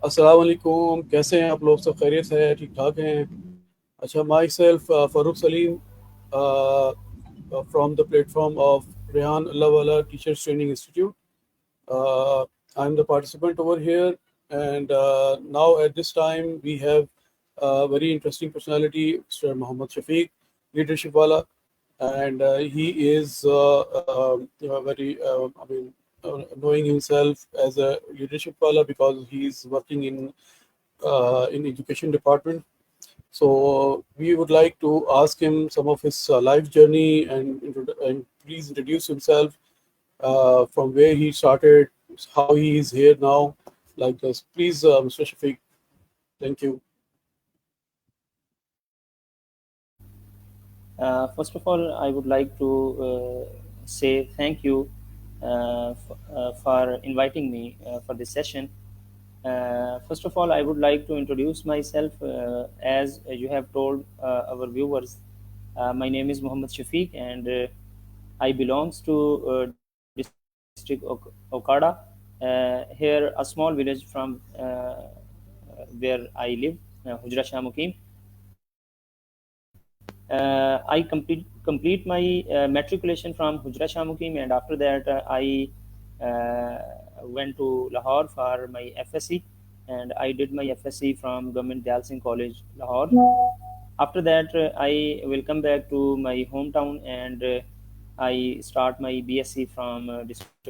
السلام علیکم، کیسے ہیں آپ لوگ؟ سب خیریت سے ٹھیک ٹھاک ہیں؟ اچھا، myself Farooq Saleem from the platform of Rehan Allah Wala teachers training institute. I'm the participant over here, and now at this time we have a very interesting personality, Mr. Mohammad Shafiq, leadership wala, and he is very, knowing himself as a leadership wala because he is working in education department. So we would like to ask him some of his life journey and please introduce himself from where he started, how he is here now, like this. Please, Mr. Shafiq. Thank you. First of all, I would like to say thank you for inviting me for this session. First of all, I would like to introduce myself. As you have told our viewers, my name is Muhammad Shafiq, and I belongs to district Okada. Here, a small village from where I live, Hujra Shah Mukim. I complete my matriculation from Hujra Shah Mukim, and after that I went to Lahore for my FSc, and I did my FSc from Government Dayal Singh College, Lahore. After that, I will come back to my hometown, and I start my BSc from District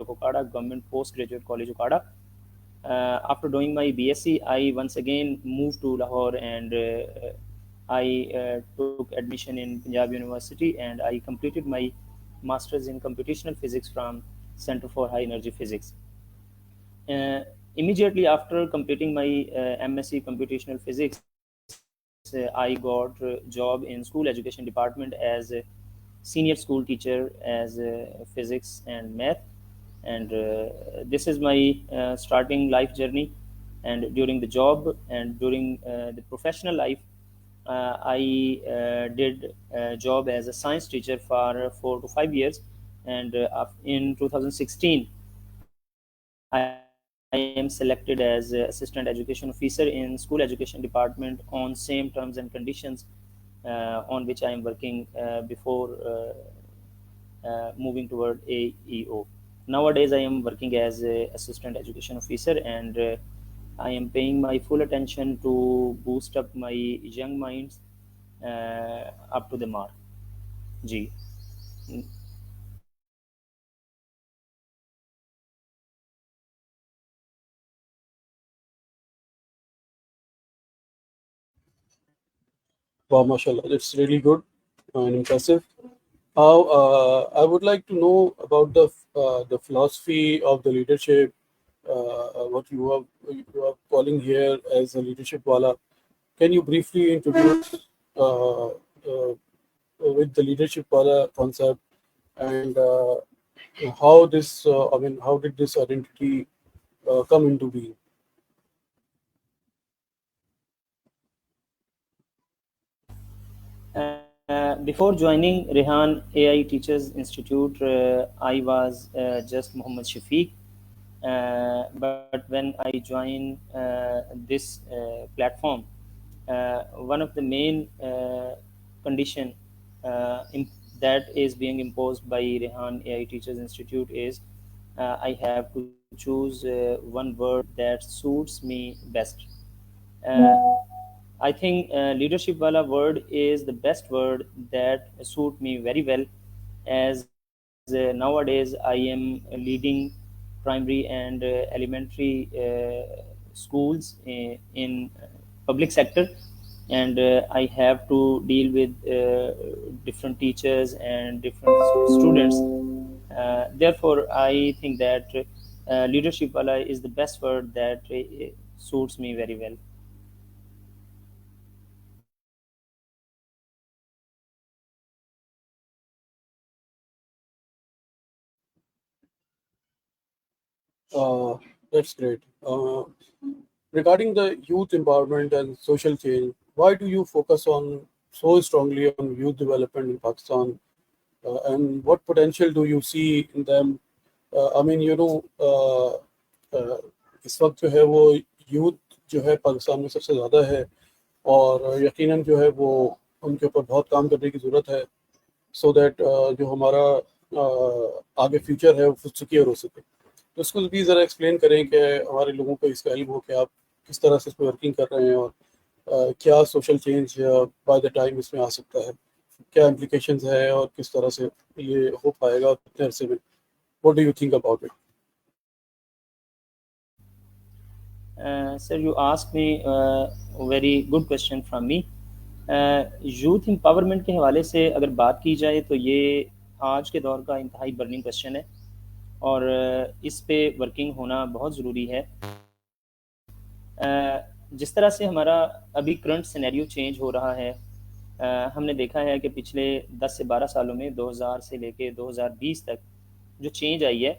Okada, Government Postgraduate College Okada. After doing my BSc, I once again moved to Lahore, and I took admission in Punjab University, and I completed my master's in computational physics from Center for High Energy Physics. Uh, Immediately after completing my MSc computational physics, I got a job in school education department as a senior school teacher as physics and math, and this is my starting life journey. And during the job and during the professional life, I did a job as a science teacher for 4 to 5 years, and in 2016 I am selected as assistant education officer in school education department on same terms and conditions on which I am working before moving toward AEO. Nowadays, I am working as a assistant education officer, and I am paying my full attention to boost up my young minds up to the mark. G. Wow, mashallah, that's really good and impressive. Now, I would like to know about the philosophy of the leadership. What you are calling here as a leadership wala. Can you briefly introduce with the leadership wala concept and how this? How did this identity come into being? Before joining Rehan AI Teachers Institute, I was just Muhammad Shafiq. But when I joined this platform, one of the main condition that is being imposed by Rehan AI Teachers Institute is I have to choose one word that suits me best. Uh, I think leadership wala word is the best word that suit me very well, as nowadays I am leading primary and elementary schools in public sector, and I have to deal with different teachers and different students. Therefore, I think that leadership wala is the best word that suits me very well. Uh, that's great. Regarding the youth empowerment and social change, why do you focus on so strongly on youth development in Pakistan? And what potential do you see in them? I mean, اس وقت جو ہے وہ youth جو ہے پاکستان میں سب سے زیادہ ہے، اور یقیناً جو ہے وہ ان کے اوپر بہت کام کرنے کی ضرورت ہے، سو دیٹ جو ہمارا آگے فیوچر ہے وہ سکیور ہو سکے. تو اس کو بھی ذرا ایکسپلین کریں کہ ہمارے لوگوں کو اس کا علم ہو کہ آپ کس طرح سے اس پہ ورکنگ کر رہے ہیں، اور کیا social change by the time اس میں آ سکتا ہے، کیا امپلیکیشنز ہے، اور کس طرح سے یہ ہو پائے گا کتنے عرصے میں. What do you think about it? Sir, you asked me a very good question from me. Youth empowerment کے حوالے سے اگر بات کی جائے تو یہ آج کے دور کا انتہائی برننگ کوشچن ہے، اور اس پہ ورکنگ ہونا بہت ضروری ہے. جس طرح سے ہمارا ابھی کرنٹ سینیریو چینج ہو رہا ہے، ہم نے دیکھا ہے کہ پچھلے 10 سے 12 سالوں میں 2000 سے لے کے 2020 تک جو چینج آئی ہے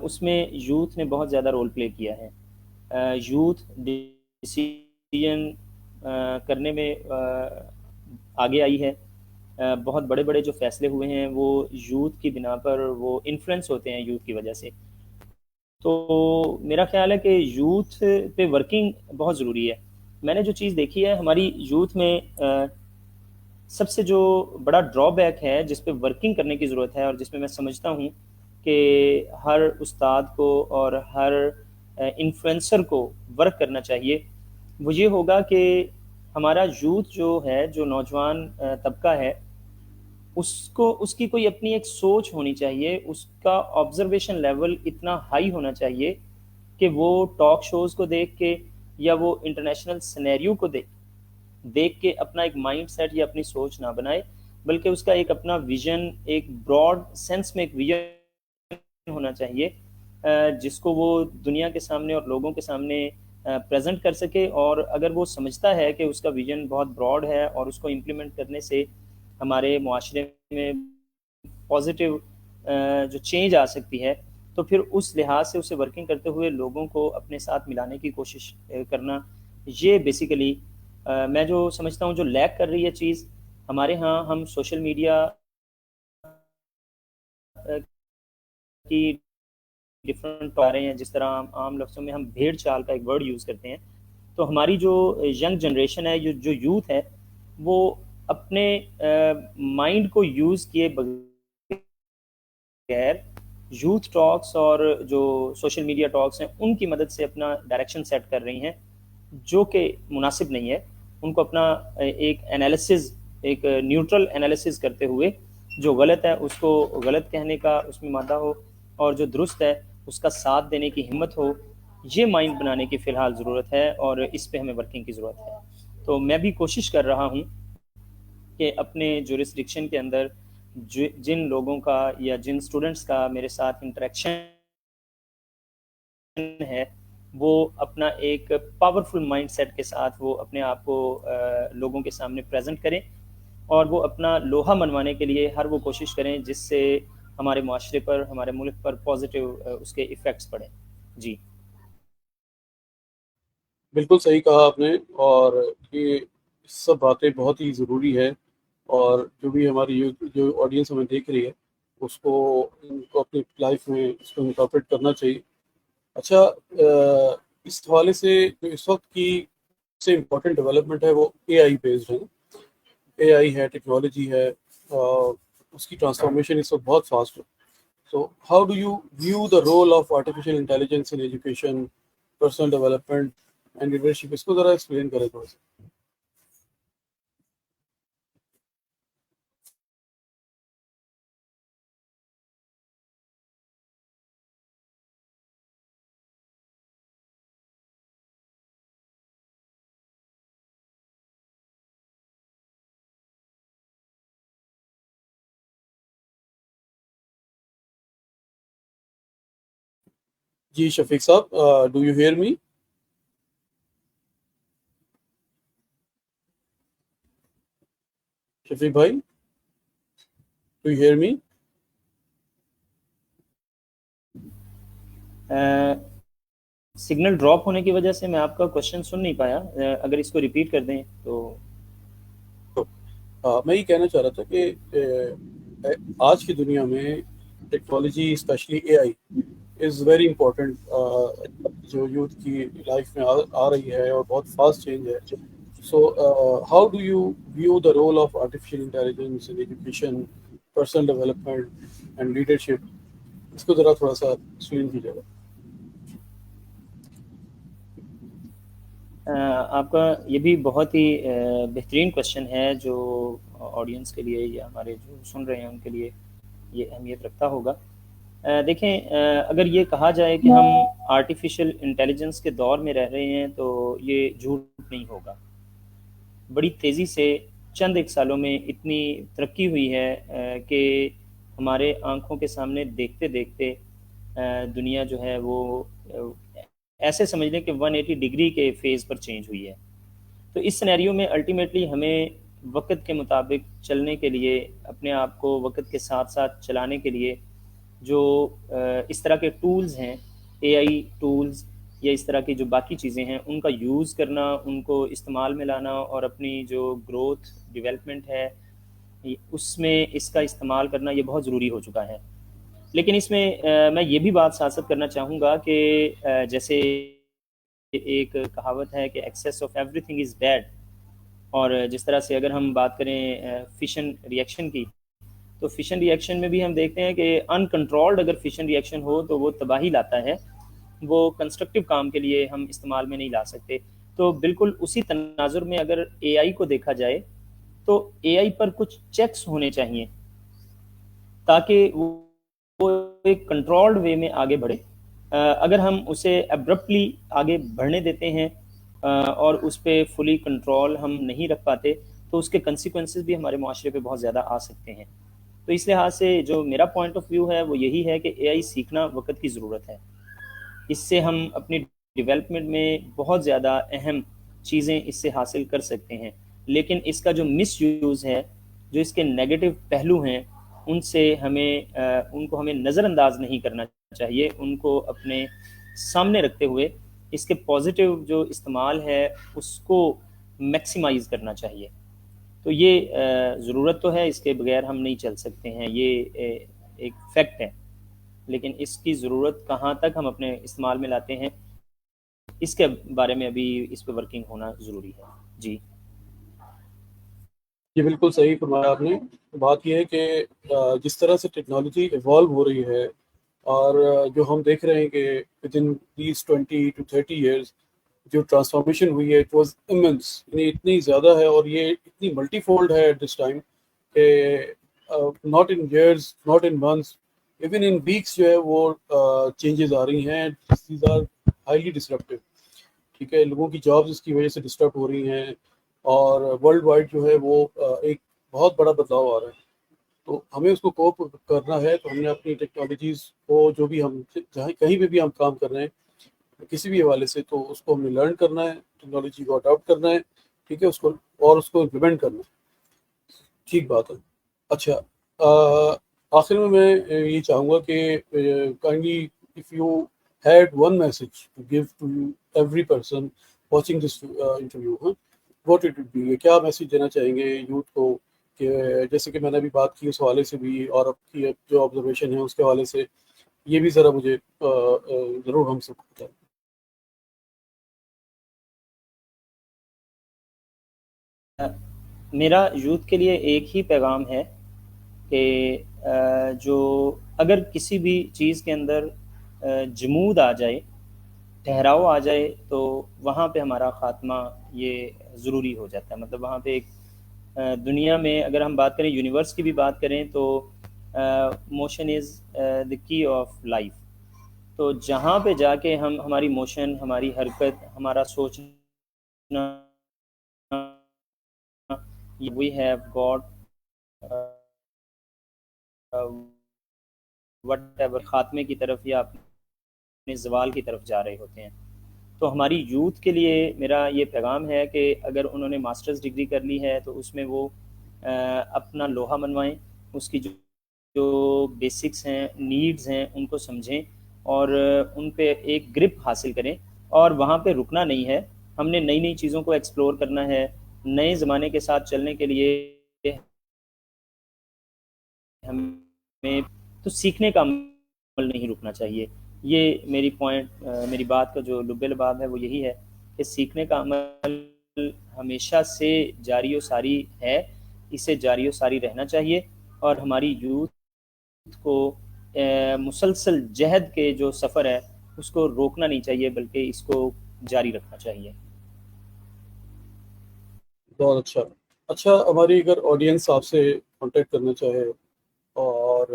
اس میں یوتھ نے بہت زیادہ رول پلے کیا ہے. یوتھ ڈیسیجن کرنے میں آگے آئی ہے. بہت بڑے بڑے جو فیصلے ہوئے ہیں وہ یوتھ کی بنا پر وہ انفلوئنس ہوتے ہیں یوتھ کی وجہ سے. تو میرا خیال ہے کہ یوتھ پہ ورکنگ بہت ضروری ہے. میں نے جو چیز دیکھی ہے ہماری یوتھ میں سب سے جو بڑا ڈرا بیک ہے جس پہ ورکنگ کرنے کی ضرورت ہے، اور جس میں سمجھتا ہوں کہ ہر استاد کو اور ہر انفلوئنسر کو ورک کرنا چاہیے، وہ یہ ہوگا کہ ہمارا یوتھ جو ہے، جو نوجوان طبقہ ہے، اس کی کوئی اپنی ایک سوچ ہونی چاہیے. اس کا آبزرویشن لیول اتنا ہائی ہونا چاہیے کہ وہ ٹاک شوز کو دیکھ کے یا وہ انٹرنیشنل سینیریو کو دیکھ کے اپنا ایک مائنڈ سیٹ یا اپنی سوچ نہ بنائے، بلکہ اس کا ایک اپنا ویژن، ایک براڈ سینس میں ایک ویژن ہونا چاہیے جس کو وہ دنیا کے سامنے اور لوگوں کے سامنے پریزنٹ کر سکے. اور اگر وہ سمجھتا ہے کہ اس کا ویژن بہت براڈ ہے اور اس کو امپلیمنٹ کرنے سے ہمارے معاشرے میں پازیٹیو جو چینج آ سکتی ہے، تو پھر اس لحاظ سے اسے ورکنگ کرتے ہوئے لوگوں کو اپنے ساتھ ملانے کی کوشش کرنا. یہ بیسیکلی میں جو سمجھتا ہوں جو لیک کر رہی ہے چیز ہمارے ہاں. ہم سوشل میڈیا کی ڈفرینٹ آ رہے ہیں، جس طرح عام لفظوں میں ہم بھیڑ چال کا ایک ورڈ یوز کرتے ہیں. تو ہماری جو ینگ جنریشن ہے، جو یوتھ ہے، وہ اپنے مائنڈ کو یوز کیے بغیر یوتھ ٹاکس اور جو سوشل میڈیا ٹاکس ہیں ان کی مدد سے اپنا ڈائریکشن سیٹ کر رہی ہیں، جو کہ مناسب نہیں ہے. ان کو اپنا ایک انالیسز، ایک نیوٹرل انالیسز کرتے ہوئے جو غلط ہے اس کو غلط کہنے کا اس میں مادہ ہو، اور جو درست ہے اس کا ساتھ دینے کی ہمت ہو. یہ مائنڈ بنانے کی فی الحال ضرورت ہے، اور اس پہ ہمیں ورکنگ کی ضرورت ہے. تو میں بھی کوشش کر رہا ہوں کہ اپنے جورسڈکشن کے اندر جن لوگوں کا یا جن اسٹوڈنٹس کا میرے ساتھ انٹریکشن ہے، وہ اپنا ایک پاورفل مائنڈ سیٹ کے ساتھ وہ اپنے آپ کو لوگوں کے سامنے پریزنٹ کریں، اور وہ اپنا لوہا منوانے کے لیے ہر وہ کوشش کریں جس سے ہمارے معاشرے پر، ہمارے ملک پر پازیٹیو اس کے ایفیکٹس پڑیں. جی بالکل صحیح کہا آپ نے، اور یہ سب باتیں بہت ہی ضروری ہے، اور جو بھی ہماری جو آڈینس ہمیں دیکھ رہی ہے اس کو ان کو اپنی لائف میں اس کو انکارپوریٹ کرنا چاہیے. اچھا، اس حوالے سے جو اس وقت کی سے امپورٹنٹ ڈیولپمنٹ ہے وہ اے آئی بیسڈ ہے. اے آئی ہے، ٹیکنالوجی ہے، اس کی ٹرانسفارمیشن اس وقت بہت فاسٹ ہے. So how do you view the role of artificial intelligence in education, personal development and leadership? اس کو ذرا ایکسپلین کریں تھوڑا سا. جی شفیق صاحب، do you hear me? Shafiq بھائی، do you hear me? Signal drop ہونے کی وجہ سے میں آپ کا کوشچن سن نہیں پایا، اگر اس کو ریپیٹ کر دیں تو. میں یہ کہنا چاہ رہا تھا کہ آج کی دنیا میں technology especially AI is very important جو یوتھ کی لائف میں آ رہی ہے اور بہت فاسٹ چینج ہے. So how do you view the role of artificial intelligence in education, personal development and leadership? اس کو ذرا تھوڑا سا ایکسپلین کیجیے گا. آپ کا یہ بھی بہت ہی بہترین کوشچن ہے جو آڈینس کے لیے یا ہمارے جو سن رہے ہیں ان کے لیے یہ اہمیت رکھتا ہوگا. دیکھیں اگر یہ کہا جائے کہ ہم آرٹیفیشل انٹیلیجنس کے دور میں رہ رہے ہیں تو یہ جھوٹ نہیں ہوگا. بڑی تیزی سے چند ایک سالوں میں اتنی ترقی ہوئی ہے کہ ہمارے آنکھوں کے سامنے دیکھتے دیکھتے دنیا جو ہے وہ ایسے سمجھ لیں کہ 180 ڈگری کے فیز پر چینج ہوئی ہے. تو اس سینیریو میں الٹیمیٹلی ہمیں وقت کے مطابق چلنے کے لیے, اپنے آپ کو وقت کے ساتھ ساتھ چلانے کے لیے جو اس طرح کے ٹولز ہیں, AI ٹولز یا اس طرح کی جو باقی چیزیں ہیں, ان کا یوز کرنا, ان کو استعمال میں لانا اور اپنی جو گروتھ ڈیولپمنٹ ہے اس میں اس کا استعمال کرنا یہ بہت ضروری ہو چکا ہے. لیکن اس میں میں یہ بھی بات ساتھ کرنا چاہوں گا کہ جیسے ایک کہاوت ہے کہ access of every thing is bad, اور جس طرح سے اگر ہم بات کریں فیشن ریئیکشن کی, تو فیشن ریئیکشن میں بھی ہم دیکھتے ہیں کہ ان کنٹرولڈ اگر فیشن ریئیکشن ہو تو وہ تباہی لاتا ہے, وہ کنسٹرکٹیو کام کے لیے ہم استعمال میں نہیں لا سکتے. تو بالکل اسی تناظر میں اگر AI کو دیکھا جائے تو AI پر کچھ چیکس ہونے چاہیے تاکہ وہ ایک کنٹرولڈ وے میں آگے بڑھے. اگر ہم اسے ابرپٹلی آگے بڑھنے دیتے ہیں اور اس پہ فلی کنٹرول ہم نہیں رکھ پاتے تو اس کے کنسیکوینسز بھی ہمارے معاشرے پہ بہت زیادہ آ سکتے ہیں. تو اس لحاظ سے جو میرا پوائنٹ آف ویو ہے وہ یہی ہے کہ AI سیکھنا وقت کی ضرورت ہے. اس سے ہم اپنی ڈیولپمنٹ میں بہت زیادہ اہم چیزیں اس سے حاصل کر سکتے ہیں, لیکن اس کا جو مس یوز ہے, جو اس کے نیگیٹو پہلو ہیں, ان کو ہمیں نظر انداز نہیں کرنا چاہیے. ان کو اپنے سامنے رکھتے ہوئے اس کے پازیٹیو جو استعمال ہے اس کو میکسیمائز کرنا چاہیے. تو یہ ضرورت تو ہے, اس کے بغیر ہم نہیں چل سکتے ہیں, یہ ایک فیکٹ ہے. لیکن اس کی ضرورت کہاں تک ہم اپنے استعمال میں لاتے ہیں اس کے بارے میں ابھی اس پہ ورکنگ ہونا ضروری ہے. جی یہ بالکل صحیح فرمایا آپ نے. بات یہ ہے کہ جس طرح سے ٹیکنالوجی ایوالو ہو رہی ہے اور جو ہم دیکھ رہے ہیں کہ with in these 20 to 30 years جو ٹرانسفارمیشن ہوئی ہے اٹ واز امنس, یعنی اتنی زیادہ ہے اور یہ اتنی ملٹی فولڈ ہے ایٹ دس ٹائم کہ not in years, not in months, even in weeks جو ہے وہ چینجز آ رہی ہیں. These are highly disruptive. ٹھیک ہے, لوگوں کی جابز اس کی وجہ سے ڈسٹرب ہو رہی ہیں اور ورلڈ وائڈ جو ہے وہ ایک بہت بڑا بدلاؤ آ رہا ہے. تو ہمیں اس کو کوپ کرنا ہے, تو ہم نے اپنی ٹیکنالوجیز کو جو بھی ہم جہاں کہیں پہ بھی ہم کام کر رہے ہیں کسی بھی حوالے سے, تو اس کو ہم نے لرن کرنا ہے, ٹیکنالوجی کو اڈاپٹ کرنا ہے. ٹھیک ہے, اس کو اور اس کو امپلیمنٹ کرنا ہے. ٹھیک بات ہے. اچھا, آخر میں یہ چاہوں گا کہ kindly if you had one message to give to every person watching this interview, what it would be? کیا میسج دینا چاہیں گے یوتھ کو کہ جیسے کہ میں نے ابھی بات کی اس حوالے سے بھی اور اب کی جو آبزرویشن ہے اس کے حوالے سے, یہ بھی ذرا مجھے ضرور ہم سب کو بتائیں. میرا یوتھ کے لیے ایک ہی پیغام ہے کہ جو اگر کسی بھی چیز کے اندر جمود آ جائے, ٹھہراؤ آ جائے, تو وہاں پہ ہمارا خاتمہ یہ ضروری ہو جاتا ہے. مطلب وہاں پہ ایک دنیا میں اگر ہم بات کریں, یونیورس کی بھی بات کریں, تو موشن از دی کی آف لائف. تو جہاں پہ جا کے ہماری موشن, ہماری حرکت, ہمارا سوچنا, we have got whatever خاتمے کی طرف یا اپنے زوال کی طرف جا رہے ہوتے ہیں. تو ہماری یوتھ کے لیے میرا یہ پیغام ہے کہ اگر انہوں نے ماسٹرز ڈگری کر لی ہے تو اس میں وہ اپنا لوہا منوائیں, اس کی جو بیسکس ہیں, نیڈز ہیں, ان کو سمجھیں اور ان پہ ایک گرپ حاصل کریں. اور وہاں پہ رکنا نہیں ہے, ہم نے نئی نئی چیزوں کو ایکسپلور کرنا ہے. نئے زمانے کے ساتھ چلنے کے لیے ہمیں تو سیکھنے کا عمل نہیں رکنا چاہیے. یہ میری بات کا جو لب لباب ہے وہ یہی ہے کہ سیکھنے کا عمل ہمیشہ سے جاری و ساری ہے، اسے جاری و ساری رہنا چاہیے، اور ہماری یوتھ کو مسلسل جہد کے جو سفر ہے اس کو روکنا نہیں چاہیے، بلکہ اس کو جاری رکھنا چاہیے. بہت اچھا. اچھا، ہماری اگر آڈینس آپ سے کانٹیکٹ کرنا چاہے اور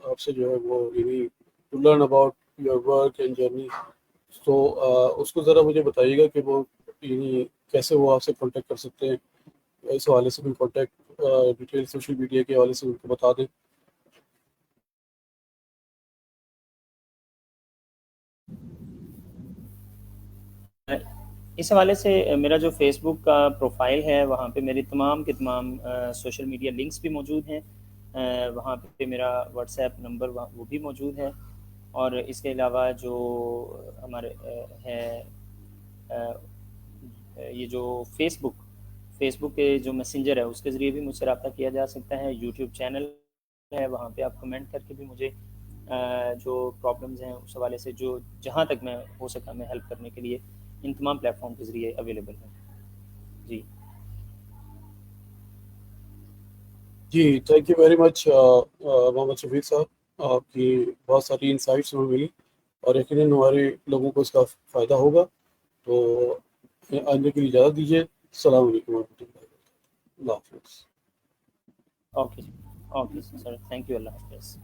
آپ سے جو ہے وہ یعنی to learn about your work and journey, تو اس کو ذرا مجھے بتائیے گا کہ وہ یعنی کیسے وہ آپ سے کانٹیکٹ کر سکتے ہیں. اس حوالے سے بھی کانٹیکٹ ڈیٹیل سوشل میڈیا کے حوالے سے ان کو بتا دیں. اس حوالے سے میرا جو فیس بک کا پروفائل ہے وہاں پہ میری تمام کے تمام سوشل میڈیا لنکس بھی موجود ہیں. وہاں پہ میرا واٹس ایپ نمبر وہ بھی موجود ہے، اور اس کے علاوہ جو ہمارے ہے یہ جو فیس بک کے جو میسنجر ہے اس کے ذریعے بھی مجھ سے رابطہ کیا جا سکتا ہے. یوٹیوب چینل ہے، وہاں پہ آپ کمنٹ کر کے بھی مجھے جو پرابلمز ہیں اس حوالے سے جو جہاں تک میں ہو سکا میں ہیلپ کرنے کے لیے ان تمام پلیٹ فارم کے ذریعے اویلیبل ہوں. جی جی، تھینک یو ویری مچ محمد شفیق صاحب. آپ کی بہت ساری انسائٹس ہمیں ملی اور یقیناً ہمارے لوگوں کو اس کا فائدہ ہوگا. تو آئندے کے لیے اجازت دیجیے. السلام علیکم ورحمۃ اللہ وبرکاتہ. اللہ حافظ. اوکے سر، تھینک یو، اللہ حافظ.